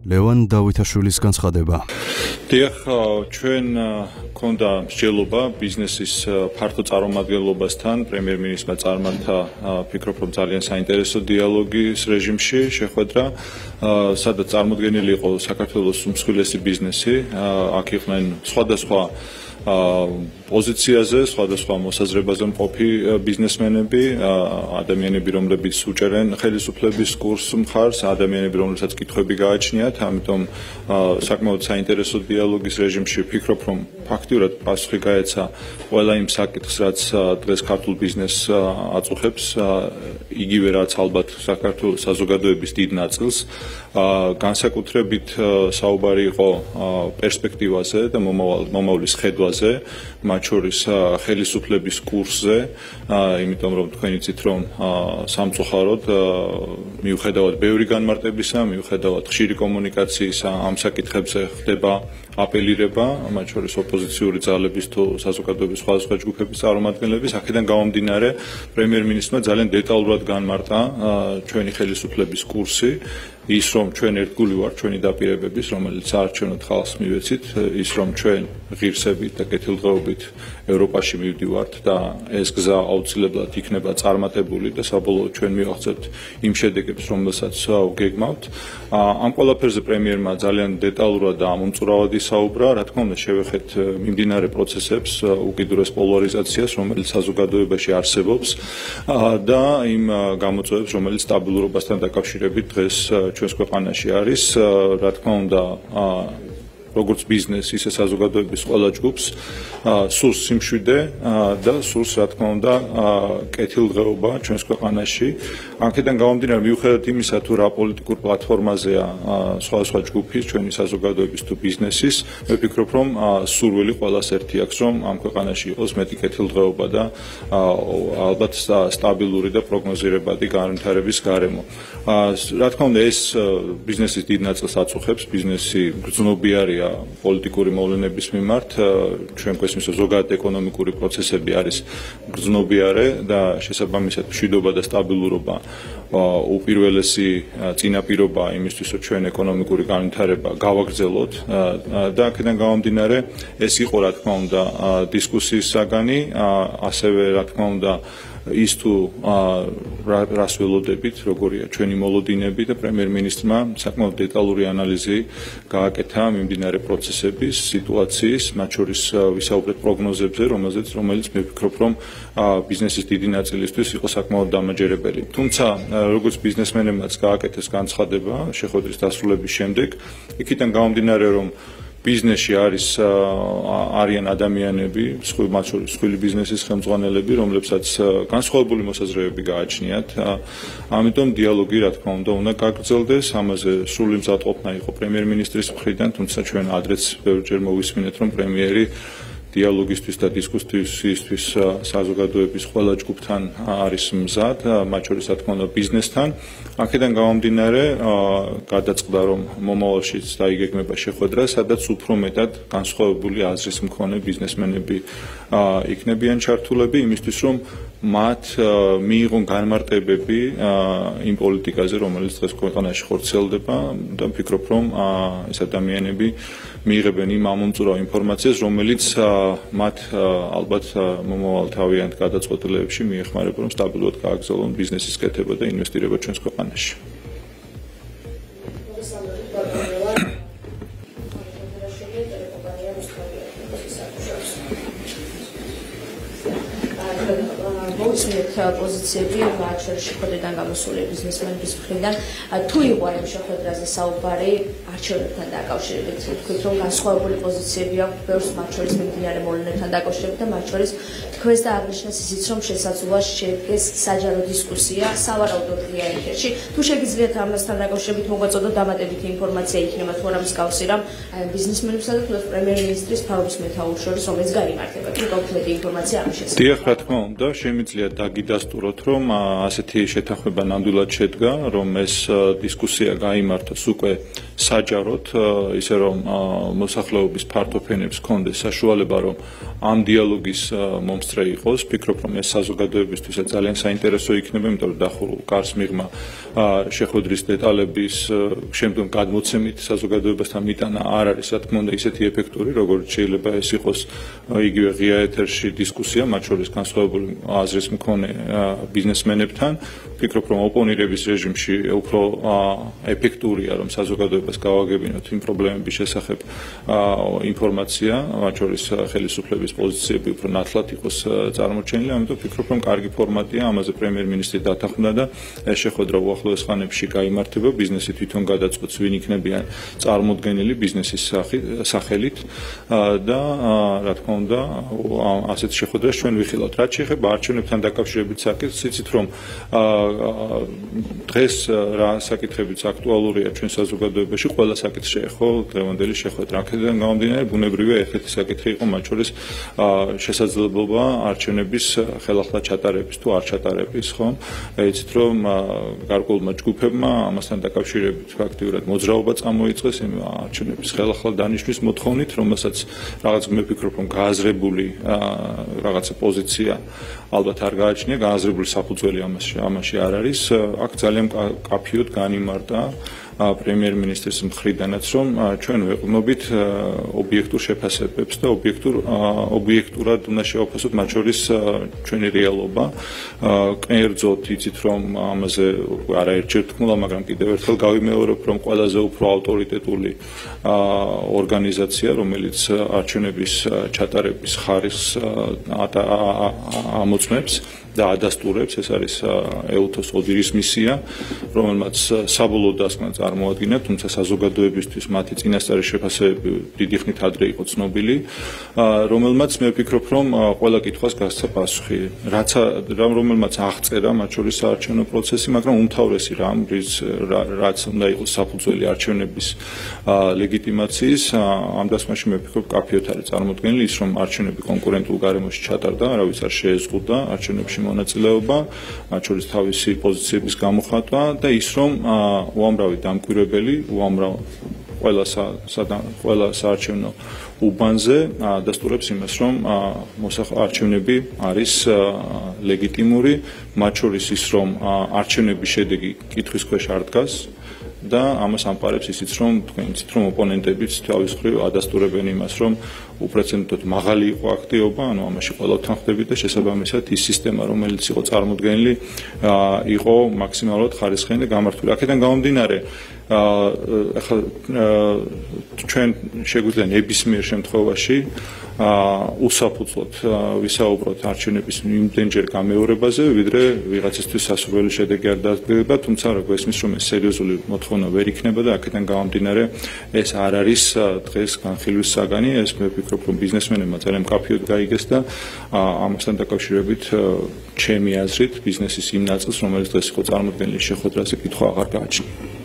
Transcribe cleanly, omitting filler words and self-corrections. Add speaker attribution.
Speaker 1: ლევან დავითაშვილის განცხადება.
Speaker 2: დიახ, ჩვენ გქონდა მსჯელობა ბიზნესის ფართო წარმომადგენლობასთან, პრემიერ-მინისტრმა წარმართა, ფიქრობ, რომ ძალიან საინტერესო დიალოგის რეჟიმში შეხვედრა, სადაც წარმოდგენილი იყო საქართველოს უმსხვილესი ბიზნესი, აქ იყვნენ სხვადასხვა პოზიციაზე, სხვადასხვა მოსაზრებაზე მყოფი ბიზნესმენები, ადამიანები, რომლებიც უჭერენ ხელისუფლების კურსს მხარს, ადამიანები, რომლებსაც კითხვები გააჩნიათ, ამიტომ საკმაოდ საინტერესო დიალოგის რეჟიმში ვფიქრობ, რომ ფაქტიურად პასუხი გაეცა ყველა იმ საკითხს, რაც დღეს ქართულ ბიზნესს აწუხებს, იგივე რაც ალბათ საქართველოს საზოგადოების დიდ ნაწილს, განსაკუთრებით საუბარი იყო პერსპექტივაზე და მომავლის ხედვაზე, მათ შორის ხელისუფლების კურსზე, იმიტომ რომ თქვენ იცით, რომ სამწუხაროდ მიუხედავად ბევრი განმარტებისა, მიუხედავად ხშირი კომუნიკაციისა, ამ საკითხებზე ხდება აპელირება, მათ შორის ოპოზიციური ძალების თუ საზოგადოების სხვადასხვა ჯგუფების წარმომადგენლების, აქედან გამომდინარე, პრემიერ-მინისტრმა ძალიან დეტალურად განმარტა ჩვენი ხელისუფლების კურსი, ის რომ ჩვენ ერთგული ვართ ჩვენი დაპირებების, რომელიც საარჩევნოდ ხალხს მივეცით, ის რომ ჩვენ ღირსებით და კეთილდღეობით ევროპაში მივდივართ და ეს გზა აუცილებლად იქნება წარმატებული და საბოლოოდ ჩვენ მივაღწევთ იმ შედეგებს, რომელსაც ვგეგმავთ. ამ ყველაფერზე პრემიერმა ძალიან დეტალურად და ამომწურავად ისაუბრა, რა თქმა უნდა, შევეხეთ მიმდინარე პროცესებს, უკიდურეს პოლარიზაციას, რომელიც საზოგადოებაში არსებობს და იმ გამოწვევებს, რომელიც სტაბილურობასთან დაკავშირებით დღეს ჩვენს ქვეყანაში არის, რა თქმა უნდა, როგორც ბიზნეს, ისე საზოგადოების ყველა ჯგუფს სურს სიმშვიდე და სურს, რა თქმა უნდა, კეთილდღეობა ჩვენს ქვეყანაში. აქედან გამომდინარე, მიუხედავად იმისა, თუ რა პოლიტიკურ პლატფორმაზეა სხვადასხვა ჯგუფის, ჩვენი საზოგადოების თუ ბიზნესის, მე ვფიქრობ, რომ სურვილი ყველას ერთი აქვს, რომ ამ ქვეყანაში იყოს მეტი კეთილდღეობა და ალბათ სტაბილური და პროგნოზირებადი განვითარების გარემო. რა თქმა უნდა, ეს ბიზნესის დიდ ნაწილს აწუხებს, ბიზნესი გრძნობიარია პოლიტიკური მოვლენების მიმართ, ჩვენ გვესმის, ზოგადად ეკონომიკური პროცესები არის გრძნობიარე და შესაბამისად მშვიდობა და სტაბილურობა უპირველესი წინაპირობაა იმისთვის, რომ ჩვენ ეკონომიკური განვითარება გავაგრძელოთ და აქედან გამომდინარე, ეს იყო, რა თქმა უნდა, დისკუსიის საგანი, ასევე, რა თქმა უნდა, ის თუ რას ველოდებით, როგორია ჩვენი მოლოდინები და პრემიერ-მინისტრმა საკმაოდ დეტალური ანალიზი გააკეთა მიმდინარე პროცესების, სიტუაციის, მათ შორის ვისაუბრეთ პროგნოზებზე, რომელიც მე ვფიქრობ, რომ ბიზნესის დიდი ნაწილისთვის იყო საკმაოდ დამაჯერებელი. თუმცა, როგორც ბიზნესმენებმაც გააკეთეს განცხადება შეხვედრის დასრულების შემდეგ, იქიდან გამომდინარე, რომ ბიზნესში არიან ადამიანები, მათ შორის მსხვილი ბიზნესის ხელმძღვანელები, რომლებსაც განსხვავებული მოსაზრებები გააჩნიათ. ამიტომ დიალოგი, რა თქმა უნდა გაგრძელდეს, ამაზე სრული მზადყოფნა იყო პრემიერ-მინისტრის მხრიდან, თუმცა ჩვენ ადრეც ბევრჯერ მოვისმინეთ, რომ პრემიერი დიალოგისთვის და დისკუსიისთვის საზოგადოების ყველა ჯგუფთან არის მზად, მათ შორის, რა თქმა უნდა, ბიზნესთან. აქედან გამომდინარე, გადაწყდა, რომ მომავალშიც დაიგეგმება შეხვედრა, სადაც უფრო მეტად განსხვავებული აზრის მქონე ბიზნესმენები იქნებიან ჩართულები, იმისთვის, რომ მათ მიიღონ განმარტებები იმ პოლიტიკაზე, რომელიც დღეს ქვეყანაში ხორციელდება და ვფიქრობ, რომ ეს ადამიანები მიიღებენ იმ ამომწურავ ინფორმაციას, რომელიც მათ ალბათ მომავალ თავიანთ გადაწყვეტილებებში მიეხმარება, რომ სტაბილურად გააგრძელონ ბიზნესის კეთება და ინვესტირება ჩვენს ქვეყანაში.
Speaker 3: მოვისმენთ პოზიციები, მათ შორის შეხვედრიდან გამოსული ბიზნესმენების მხრიდან, თუ იყო ამ შეხვედრაზე საუბარი არჩევნებთან დაკავშირებით, თქვით, რომ განსხვავებული პოზიციები აქვს ბევრს, მათ შორის მიმდინარე მოვლენებთან დაკავშირებით და მათ შორის თქვენს და აღნიშნეს ისიც, რომ შესაძლოა შედგეს საჯარო დისკუსია სავარაუდოდ ღია ეთერში. თუ შეგიძლიათ ამასთან დაკავშირებით მოგვაწოდოთ დამატებითი ინფორმაცია იქნება თუ არა მსგავსი რამ ბიზნესმენებსა და თუნდაც პრემიერ-მინისტრის თავის მეთაურს შორის, რომელიც გაიმართება. თუ გაგვქნეთ ინფორმაცია ამ შესახებ.
Speaker 2: დიახ, რა თქმა უნდა, შემიძლია მაშინდელია დაგიდასტუროთ, რომ ასეთი შეთანხმება ნამდვილად შედგა, რომ ეს დისკუსია გაიმართოს უკვე საჯაროდ, ისე რომ მოსახლეობის ფართოფენებს ჰქონდეს საშუალება, რომ ამ დიალოგის მომსწრე იყოს. Ვფიქრობ, რომ ეს საზოგადოებისთვისაც ძალიან საინტერესო იქნება, იმიტომ რომ დახურულ კარს მიღმა შეხვედრის დეტალების შემდგომ გადმოცემით საზოგადოებასთან მიტანა არ არის, რა თქმა უნდა, ისეთი ეფექტური, როგორც შეიძლება ეს იყოს იგივე ღია ეთერში დისკუსია, მათ შორის განსხვავებული აზრის მქონე ბიზნესმენებთან. ვფიქრობ, რომ ოპონირების რეჟიმში უფრო ეფექტურია, რომ საზოგადოებას გავაგებინოთ იმ პრობლემების შესახებ ინფორმაცია, მათ შორის ხელისუფლების პოზიციები უფრო ნათლად იყოს წარმოჩენილი, ამიტომ ვფიქრობ, რომ კარგი ფორმატია, ამაზე პრემიერ-მინისტრი დათანხმდა და ეს შეხვედრა უახლოეს ხანებში გაიმართება, ბიზნესი თვითონ გადაწყვეტს, ვინ იქნებიან წარმოდგენილი ბიზნესის სახელით და რა თქმა უნდა, ასეთ შეხვედრას ჩვენ ვიხილავთ. რაც შეეხება არჩევნებთან დაკავშირებით საკითხს, იცით რომ დღეს რა საკითხებიც აქტუალურია ჩვენ საზოგადოებაში, ყველა საკითხს შეეხო დღევანდელი შეხვედრა. აქედან გამომდინარე, ბუნებრივია ერთ-ერთი საკითხი იყო, მათ შორის შესაძლებლობა არჩევნების ხელახლა ჩატარების თუ არ ჩატარების, ხო? იცით რომ გარკვეულმა ჯგუფებმა ამასთან დაკავშირებით ფაქტიურად მოძრაობა წამოიწყეს იმ არჩევნების ხელახლა დანიშვნის მოთხოვნით, რომელსაც რაღაც მე ვფიქრობ, რომ გააზრებული რაღაცა პოზიცია ალბათ არ გააჩნია, გააზრებული საფუძველი ამაში არ არის. აქ ძალიან კაფიოდ განიმარტა პრემიერ-მინისტრის მხრიდანაც, რომ ჩვენ ვეყრდნობით ობიექტურ შეფასებებს და ობიექტურად უნდა შევაფასოთ მათ შორის ჩვენი რეალობა. კერძოდ იცით, რომ ამაზე არაერთხელ თქმულა, მაგრამ კიდევ ერთხელ გავიმეორებ, რომ ყველაზე უფრო ავტორიტეტული ორგანიზაცია, რომელიც არჩევნების ჩატარების ხარისხს ამოწმებს და ადასტურებს, ეს არის EUTOS ODIHR-ის მისია, რომელმაც საბოლოო დასკვნა წარმოადგინა, თუმცა საზოგადოებისთვის მათი წინასწარი შეფასებები დიდი ხნით ადრე იყო ცნობილი, რომელმაც მე ვფიქრობ, რომ ყველა კითხვას გასცა პასუხი, რომელმაც აღწერა მათ შორის საარჩევნო პროცესი, მაგრამ უმთავრესი რაც უნდა იყოს საფუძველი არჩევნების ლეგიტიმაციის, ამ დასკვნაში მე ვფიქრობ, კაფიოდ არის წარმოდგენილი ის, რომ არჩევნები კონკურენტულ გარემოში ჩატარდა, არავის არ შეეზღუდა არჩევნებში მონაწილეობა, მათ შორის თავისი პოზიციების გამოხატვა და ის, რომ უამრავი დამკვირვებელი, ყველა საარჩევნო უბანზე დასტურებს იმას, რომ არჩევნები არის ლეგიტიმური, მათ შორის ის, რომ არჩევნების შედეგი კითხვის ქვეშ არ დგას და ამას ამყარებს ისიც, რომ თქვენიცით, რომ ოპონენტებიც თავის მხრივ ადასტურებენ იმას, რომ უპრეცედენტოდ მაღალი იყო აქტივობა, ანუ ამაში ყველა თანხმდებით და შესაბამისად ის სისტემა, რომელიც იყო წარმოდგენილი, იყო მაქსიმალურად ხარისხიანი და გამართული. აქედან გამომდინარე, ახლა ჩვენ შეგვიძლია ნებისმიერ შემთხვევაში უსაფუძვლოდ ვისაუბროთ არჩევნების იმდენჯერ გამეორებაზე, ვიდრე ვიღაცისთვის სასურველი შედეგი არ დადგება, თუმცა როგორ ისმის, რომ ეს სერიოზული მოთხოვნა ვერ იქნება და აქედან გამომდინარე ეს არ არის დღეს განხილვის საგანი, ეს მე ვფიქრობ, რომ ბიზნესმენებმა ძალიან მკაფიოდ გაიგეს და ამასთან დაკავშირებით ჩემი აზრით ბიზნესის იმ ნაწილს, რომელიც დღეს იყო წარმოდგენილი შეხვედრაზე, კითხვა აღარ გააჩნია.